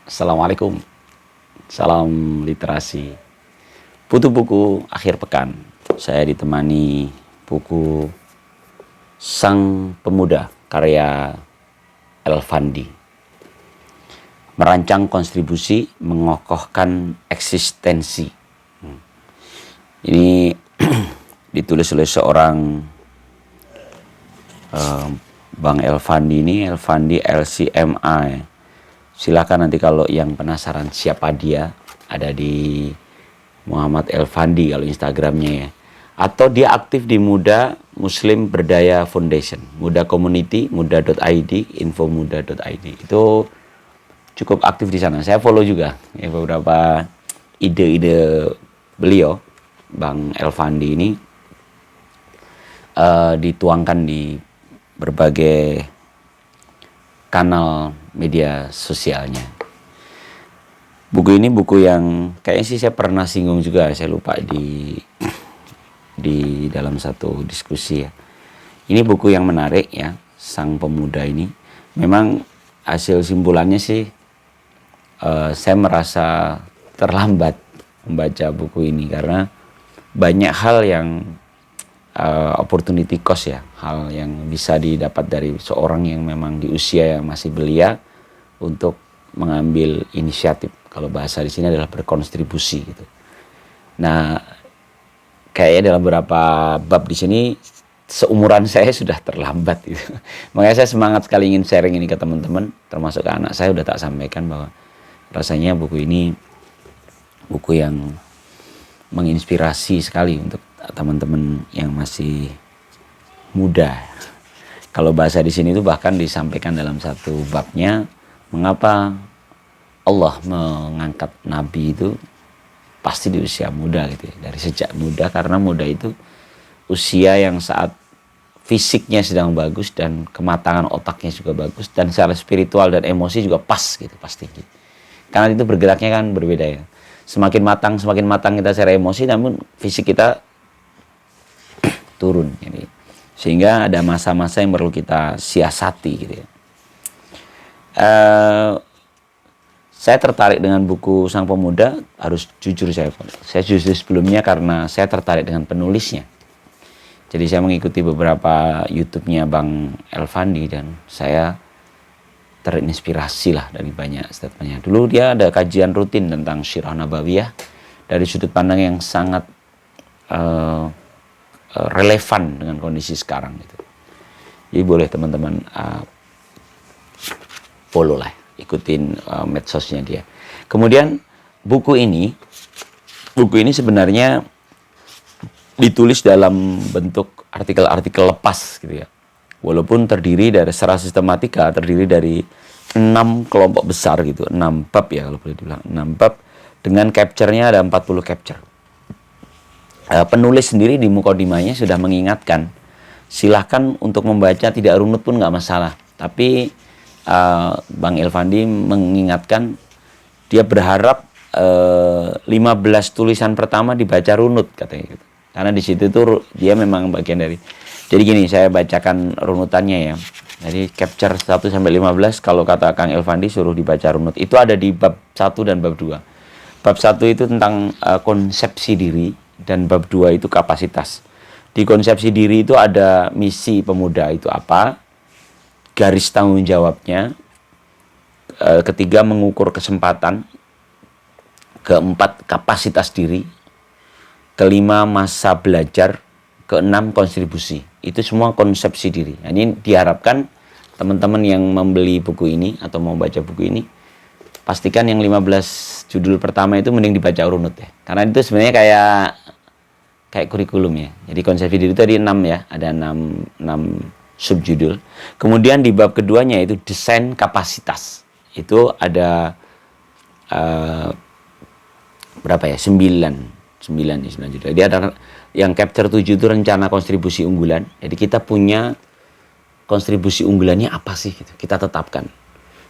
Assalamualaikum, salam literasi. Butuh buku akhir pekan. Saya ditemani buku Sang Pemuda karya Elfandi. Merancang kontribusi, mengokohkan eksistensi. Ini ditulis oleh seorang Bang Elfandi ini, Elfandi LCMA. Silakan nanti kalau yang penasaran siapa dia, ada di Muhammad Elfandi kalau Instagramnya ya. Atau dia aktif di Muda Muslim Berdaya Foundation, Muda Community, muda.id, infomuda.id. Itu cukup aktif di sana. Saya follow juga ya, beberapa ide-ide beliau, Bang Elfandi ini dituangkan di berbagai kanal media sosialnya. Buku ini buku yang kayaknya sih saya pernah singgung juga, saya lupa di dalam satu diskusi ya. Ini buku yang menarik ya, Sang Pemuda ini. Memang hasil simpulannya sih saya merasa terlambat membaca buku ini karena banyak hal yang opportunity cost ya, hal yang bisa didapat dari seorang yang memang di usia yang masih belia untuk mengambil inisiatif. Kalau bahasa di sini adalah berkontribusi gitu. Nah, kayaknya dalam beberapa bab di sini seumuran saya sudah terlambat gitu. Makanya saya semangat sekali ingin sharing ini ke teman-teman, termasuk ke anak saya. Udah tak sampaikan bahwa rasanya buku ini buku yang menginspirasi sekali untuk teman-teman yang masih muda. Kalau bahasa di sini itu bahkan disampaikan dalam satu babnya, mengapa Allah mengangkat Nabi itu pasti di usia muda gitu ya. Dari sejak muda, karena muda itu usia yang saat fisiknya sedang bagus dan kematangan otaknya juga bagus, dan secara spiritual dan emosi juga pas gitu, pasti gitu. Karena itu bergeraknya kan berbeda ya. Semakin matang kita secara emosi, namun fisik kita turun. Jadi, sehingga ada masa-masa yang perlu kita siasati gitu ya. Saya tertarik dengan buku Sang Pemuda, harus jujur saya jujur sebelumnya karena saya tertarik dengan penulisnya. Jadi saya mengikuti beberapa YouTube-nya Bang Elfandi dan saya terinspirasi lah dari banyak statementnya. Dulu dia ada kajian rutin tentang Sirah Nabawiyah dari sudut pandang yang sangat relevan dengan kondisi sekarang gitu. Jadi boleh teman-teman follow lah, ikutin medsosnya dia. Kemudian buku ini sebenarnya ditulis dalam bentuk artikel-artikel lepas gitu ya. Walaupun terdiri dari secara sistematika, terdiri dari 6 kelompok besar gitu, 6 bab ya kalau boleh dibilang, 6 bab dengan capture-nya ada 40 capture. Penulis sendiri di mukadimahnya sudah mengingatkan, silahkan untuk membaca tidak runut pun nggak masalah. Tapi Bang Elfandi mengingatkan, dia berharap 15 tulisan pertama dibaca runut katanya gitu. Karena di situ tuh dia memang bagian dari. Jadi gini, saya bacakan runutannya ya. Jadi capture 1 sampai 15 kalau kata Kang Elfandi suruh dibaca runut. Itu ada di bab 1 dan bab 2. Bab 1 itu tentang konsepsi diri, dan bab 2 itu kapasitas. Di konsepsi diri itu ada misi pemuda itu apa, garis tanggung jawabnya, ketiga mengukur kesempatan, keempat kapasitas diri, kelima masa belajar, keenam kontribusi. Itu semua konsepsi diri. Nah, ini diharapkan teman-teman yang membeli buku ini atau mau baca buku ini, pastikan yang 15 judul pertama itu mending dibaca runut ya. Karena itu sebenarnya kayak kurikulum ya. Jadi konsepsi diri itu ada 6 ya, ada 6 subjudul. Kemudian di bab keduanya itu desain kapasitas. Itu ada berapa ya? 9 judul. Jadi ada yang capture 7 itu rencana kontribusi unggulan. Jadi kita punya kontribusi unggulannya apa sih gitu. Kita tetapkan.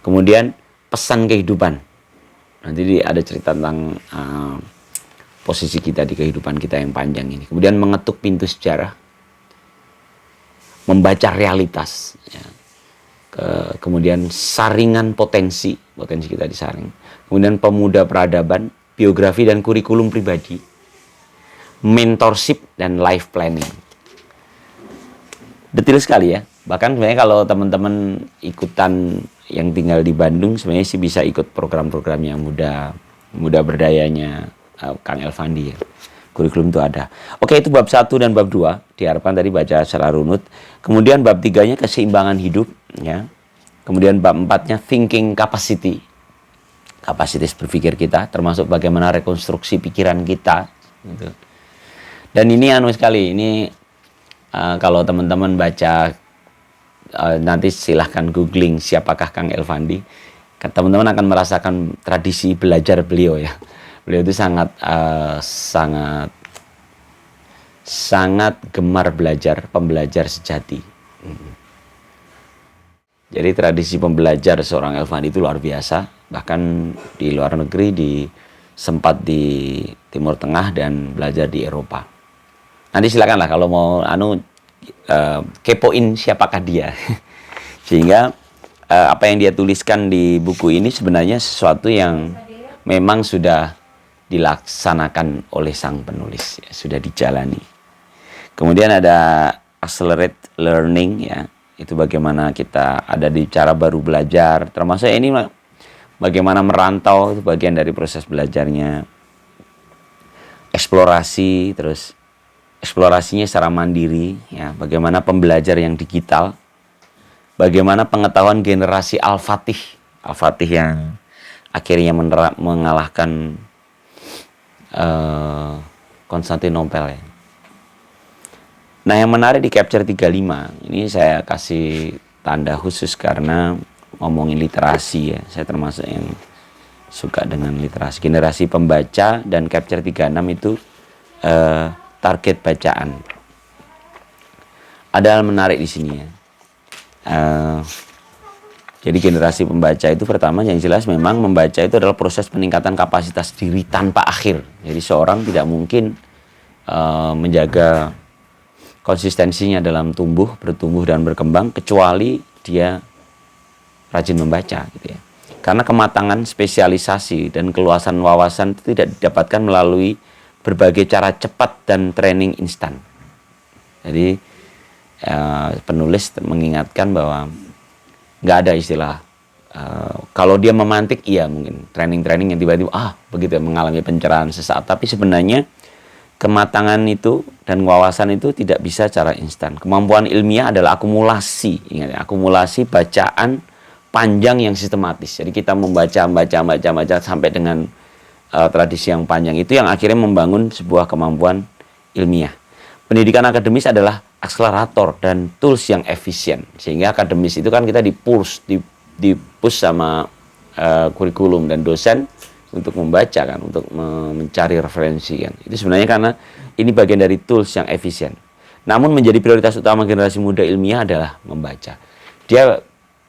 Kemudian pesan kehidupan. Nanti ada cerita tentang posisi kita di kehidupan kita yang panjang ini. Kemudian mengetuk pintu sejarah, membaca realitas ya. kemudian saringan potensi kita disaring, kemudian pemuda peradaban, biografi dan kurikulum pribadi, mentorship dan life planning. Detil sekali ya. Bahkan sebenarnya kalau teman-teman ikutan yang tinggal di Bandung, sebenarnya sih bisa ikut program-program yang muda berdayanya Kang Elfandi ya. Kurikulum itu ada. Oke, itu bab 1 dan bab 2. Diharapkan tadi baca secara runut. Kemudian bab 3-nya keseimbangan hidup ya. Kemudian bab 4-nya thinking capacity. Kapasitas berpikir kita, termasuk bagaimana rekonstruksi pikiran kita gitu. Dan ini sekali, ini kalau teman-teman baca nanti silahkan googling siapakah Kang Elfandi, teman-teman akan merasakan tradisi belajar beliau ya. Beliau itu sangat gemar belajar, pembelajar sejati. Jadi tradisi pembelajar seorang Elfandi itu luar biasa. Bahkan di luar negeri, sempat di Timur Tengah dan belajar di Eropa. Nanti silakanlah kalau mau kepoin siapakah dia. Sehingga apa yang dia tuliskan di buku ini sebenarnya sesuatu yang memang sudah dilaksanakan oleh sang penulis, ya, sudah dijalani. Kemudian ada accelerate learning ya, itu bagaimana kita ada di cara baru belajar, termasuk ini bagaimana merantau, itu bagian dari proses belajarnya. Eksplorasi, terus eksplorasinya secara mandiri ya, bagaimana pembelajar yang digital, bagaimana pengetahuan generasi Al-Fatih yang akhirnya mengalahkan Konstantinopel ya. Nah, yang menarik di Capture 35 ini saya kasih tanda khusus karena ngomongin literasi ya. Saya termasuk yang suka dengan literasi. Generasi pembaca dan Capture 36 itu target bacaan. Ada hal menarik di sini ya. Jadi generasi pembaca itu pertama yang jelas memang membaca itu adalah proses peningkatan kapasitas diri tanpa akhir. Jadi seorang tidak mungkin menjaga konsistensinya dalam bertumbuh dan berkembang kecuali dia rajin membaca gitu ya. Karena kematangan spesialisasi dan keluasan wawasan itu tidak didapatkan melalui berbagai cara cepat dan training instan. Jadi penulis mengingatkan bahwa nggak ada istilah kalau dia memantik, iya mungkin training yang tiba-tiba begitu ya, mengalami pencerahan sesaat. Tapi sebenarnya kematangan itu dan wawasan itu tidak bisa secara instan. Kemampuan ilmiah adalah akumulasi, ingat ya, akumulasi bacaan panjang yang sistematis. Jadi kita membaca sampai dengan tradisi yang panjang itu yang akhirnya membangun sebuah kemampuan ilmiah. Pendidikan akademis adalah akselerator dan tools yang efisien. Sehingga akademis itu kan kita dipush sama kurikulum dan dosen untuk membaca kan, untuk mencari referensi kan. Itu sebenarnya karena ini bagian dari tools yang efisien. Namun menjadi prioritas utama generasi muda ilmiah adalah membaca. Dia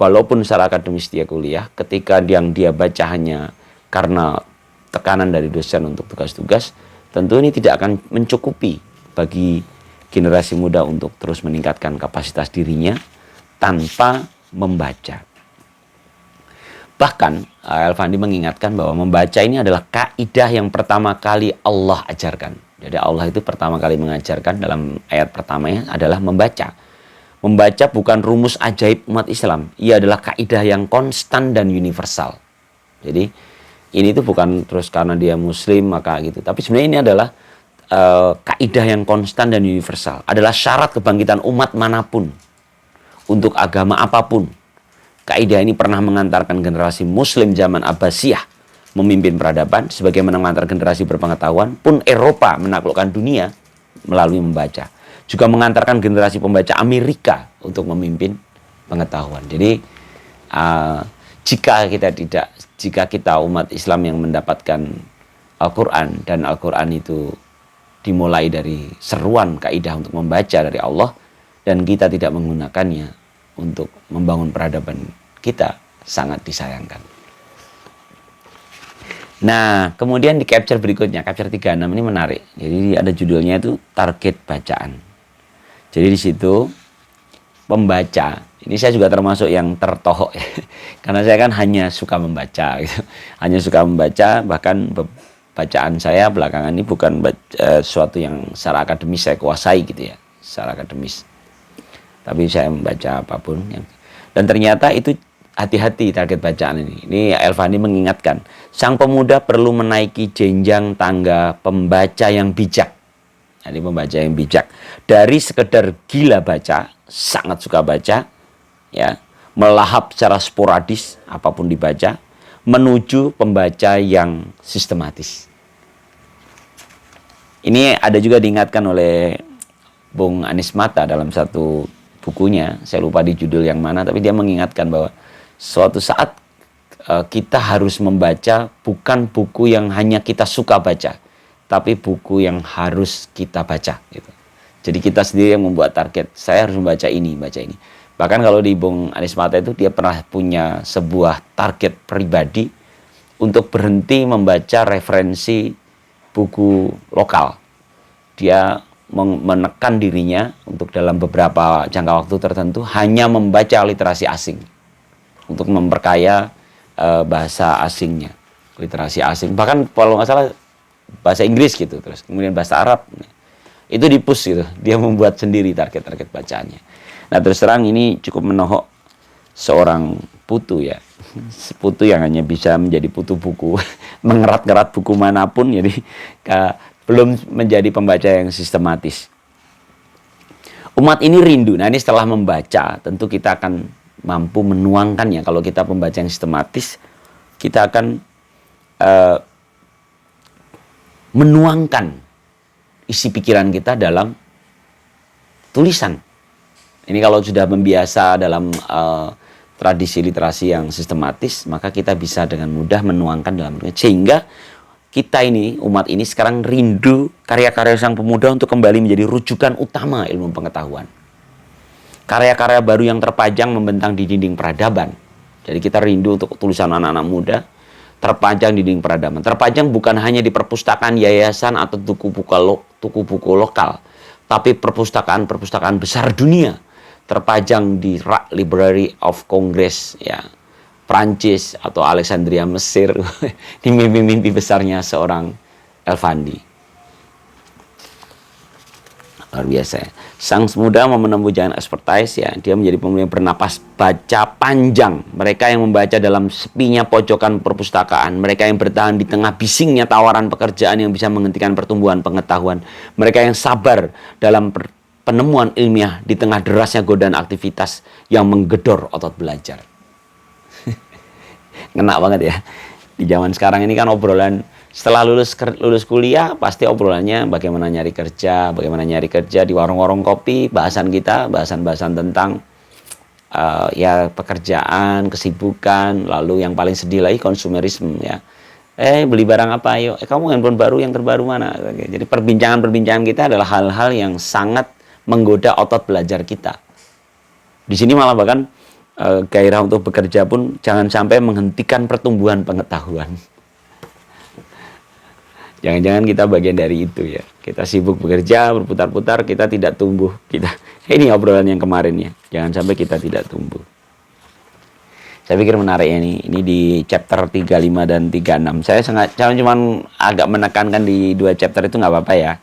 walaupun secara akademis dia kuliah, ketika yang dia baca hanya karena tekanan dari dosen untuk tugas-tugas, tentu ini tidak akan mencukupi bagi generasi muda untuk terus meningkatkan kapasitas dirinya tanpa membaca. Bahkan Elfandi mengingatkan bahwa membaca ini adalah kaidah yang pertama kali Allah ajarkan. Jadi Allah itu pertama kali mengajarkan dalam ayat pertamanya adalah membaca. Membaca bukan rumus ajaib umat Islam. Ia adalah kaidah yang konstan dan universal. Jadi ini tuh bukan terus karena dia muslim maka gitu. Tapi sebenarnya ini adalah kaidah yang konstan dan universal. Adalah syarat kebangkitan umat manapun. Untuk agama apapun. Kaidah ini pernah mengantarkan generasi muslim zaman Abbasiyah memimpin peradaban, sebagaimana mengantar generasi berpengetahuan pun Eropa menaklukkan dunia melalui membaca. Juga mengantarkan generasi pembaca Amerika untuk memimpin pengetahuan. Jadi jika kita umat Islam yang mendapatkan Al-Quran dan Al-Quran itu dimulai dari seruan kaidah untuk membaca dari Allah dan kita tidak menggunakannya untuk membangun peradaban kita, sangat disayangkan. Nah, kemudian di capture berikutnya, capture 36 ini menarik. Jadi ada judulnya itu target bacaan. Jadi di situ pembaca. Ini saya juga termasuk yang tertohok ya. Karena saya kan hanya suka membaca gitu. Hanya suka membaca, bahkan bacaan saya belakangan ini bukan sesuatu yang secara akademis saya kuasai gitu ya, secara akademis. Tapi saya membaca apapun dan ternyata itu hati-hati target bacaan ini. Ini Elvandi mengingatkan, sang pemuda perlu menaiki jenjang tangga pembaca yang bijak. Jadi pembaca yang bijak. Dari sekedar gila baca, sangat suka baca, ya, melahap secara sporadis apapun dibaca, menuju pembaca yang sistematis. Ini ada juga diingatkan oleh Bung Anies Mata dalam satu bukunya, saya lupa di judul yang mana, tapi dia mengingatkan bahwa suatu saat kita harus membaca bukan buku yang hanya kita suka baca, tapi buku yang harus kita baca gitu. Jadi kita sendiri yang membuat target, saya harus membaca ini, baca ini. Bahkan kalau di Bung Anies Mata itu dia pernah punya sebuah target pribadi untuk berhenti membaca referensi buku lokal. Dia menekan dirinya untuk dalam beberapa jangka waktu tertentu hanya membaca literasi asing untuk memperkaya bahasa asingnya, literasi asing. Bahkan kalau nggak salah bahasa Inggris gitu, terus kemudian bahasa Arab. Itu di-push gitu, dia membuat sendiri target-target bacaannya. Nah terus terang ini cukup menohok seorang putu ya, putu yang hanya bisa menjadi putu buku, mengerat-ngerat buku manapun, jadi belum menjadi pembaca yang sistematis. Umat ini rindu, nah ini setelah membaca, tentu kita akan mampu menuangkannya. Kalau kita pembaca yang sistematis, kita akan menuangkan isi pikiran kita dalam tulisan. Ini kalau sudah membiasa dalam tradisi literasi yang sistematis, maka kita bisa dengan mudah menuangkan dalam sehingga kita ini, umat ini sekarang rindu karya-karya sang pemuda untuk kembali menjadi rujukan utama ilmu pengetahuan. Karya-karya baru yang terpajang membentang di dinding peradaban. Jadi kita rindu untuk tulisan anak-anak muda terpajang di dinding peradaban. Terpajang bukan hanya di perpustakaan yayasan atau tuku buku lokal, tapi perpustakaan besar dunia. Terpajang di Rak Library of Congress ya, Prancis atau Alexandria Mesir. Ini mimpi-mimpi besarnya seorang Elvandi. Luar biasa ya. Sang pemuda mau menempuh jalan expertise ya, dia menjadi pemuda yang bernapas baca panjang. Mereka yang membaca dalam sepinya pojokan perpustakaan, mereka yang bertahan di tengah bisingnya tawaran pekerjaan yang bisa menghentikan pertumbuhan pengetahuan, mereka yang sabar dalam penemuan ilmiah di tengah derasnya godaan aktivitas yang menggedor otot belajar. Ngena banget ya. Di zaman sekarang ini kan obrolan setelah lulus kuliah pasti obrolannya bagaimana nyari kerja di warung-warung kopi, bahasan kita bahasan-bahasan tentang ya pekerjaan, kesibukan, lalu yang paling sedih lagi konsumerisme ya. Beli barang apa ayo? Kamu handphone baru yang terbaru mana? Jadi perbincangan-perbincangan kita adalah hal-hal yang sangat menggoda otot belajar kita. Di sini malah bahkan gairah untuk bekerja pun jangan sampai menghentikan pertumbuhan pengetahuan. Jangan-jangan kita bagian dari itu ya. Kita sibuk bekerja, berputar-putar, kita tidak tumbuh. Ini obrolan yang kemarin ya. Jangan sampai kita tidak tumbuh. Saya pikir menarik ya ini. Ini di chapter 35 dan 36. Saya cuma agak menekankan di 2 chapter itu nggak apa-apa ya.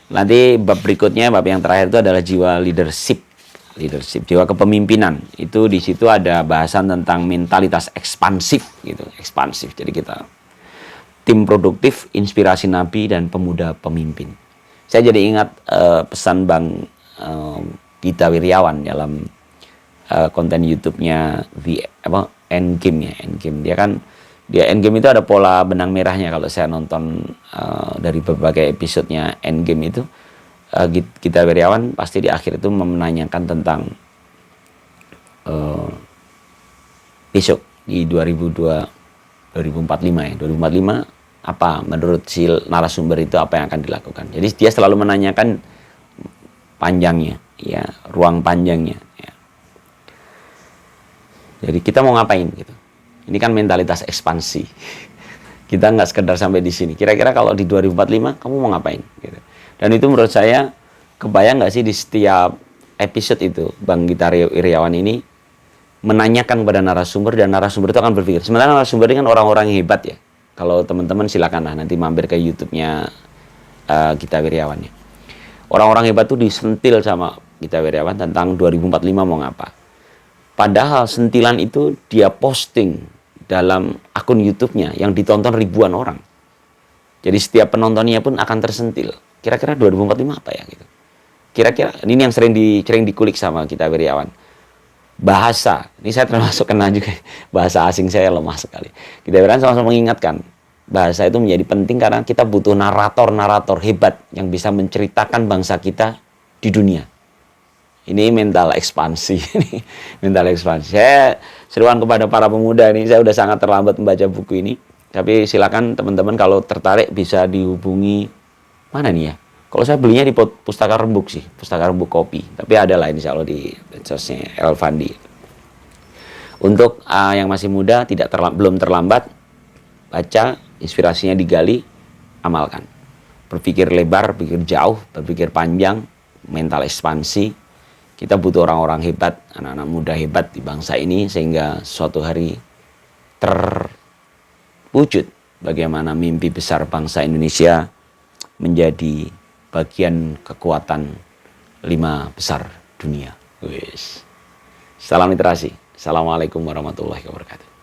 Nanti bab berikutnya, bab yang terakhir itu adalah jiwa leadership, jiwa kepemimpinan. Itu di situ ada bahasan tentang mentalitas ekspansif gitu, ekspansif. Jadi kita tim produktif, inspirasi nabi dan pemuda pemimpin. Saya jadi ingat pesan Bang Gita Wirjawan dalam konten YouTube-nya Endgame ya, Endgame. Endgame itu ada pola benang merahnya kalau saya nonton dari berbagai episodenya Endgame itu. Gita Wirjawan pasti di akhir itu menanyakan tentang besok di 2045 ya. 2045 apa menurut si narasumber itu apa yang akan dilakukan. Jadi dia selalu menanyakan panjangnya, ya, ruang panjangnya. Ya. Jadi kita mau ngapain gitu. Ini kan mentalitas ekspansi. Kita nggak sekedar sampai di sini. Kira-kira kalau di 2045 kamu mau ngapain? Gitu. Dan itu menurut saya kebayang nggak sih di setiap episode itu, Bang Gita Wirjawan ini menanyakan kepada narasumber, dan narasumber itu akan berpikir. Sebenarnya narasumber ini kan orang-orang yang hebat ya. Kalau teman-teman silakan lah nanti mampir ke YouTube-nya Gita Wirjawan ya. Orang-orang hebat tuh disentil sama Gita Wirjawan tentang 2045 mau ngapa. Padahal sentilan itu dia posting dalam akun YouTube-nya yang ditonton ribuan orang. Jadi setiap penontonnya pun akan tersentil. Kira-kira 2045 apa ya gitu. Kira-kira ini yang sering dikulik sama Gita Wirjawan. Bahasa, ini saya termasuk kena juga, bahasa asing saya lemah sekali. Gita Wirjawan sama-sama mengingatkan, bahasa itu menjadi penting karena kita butuh narator-narator hebat yang bisa menceritakan bangsa kita di dunia. Ini mental ekspansi. Mental ekspansi. Saya seruan kepada para pemuda ini, saya udah sangat terlambat membaca buku ini. Tapi silakan teman-teman kalau tertarik bisa dihubungi, mana nih ya? Kalau saya belinya di Pustaka Rembuk sih, Pustaka Rembuk Kopi. Tapi ada lah insya Allah di medsosnya Elfandi. Untuk yang masih muda, belum terlambat, baca, inspirasinya digali, amalkan. Berpikir lebar, berpikir jauh, berpikir panjang, mental ekspansi. Kita butuh orang-orang hebat, anak-anak muda hebat di bangsa ini, sehingga suatu hari terwujud bagaimana mimpi besar bangsa Indonesia menjadi bagian kekuatan 5 besar dunia. Salam literasi. Assalamualaikum warahmatullahi wabarakatuh.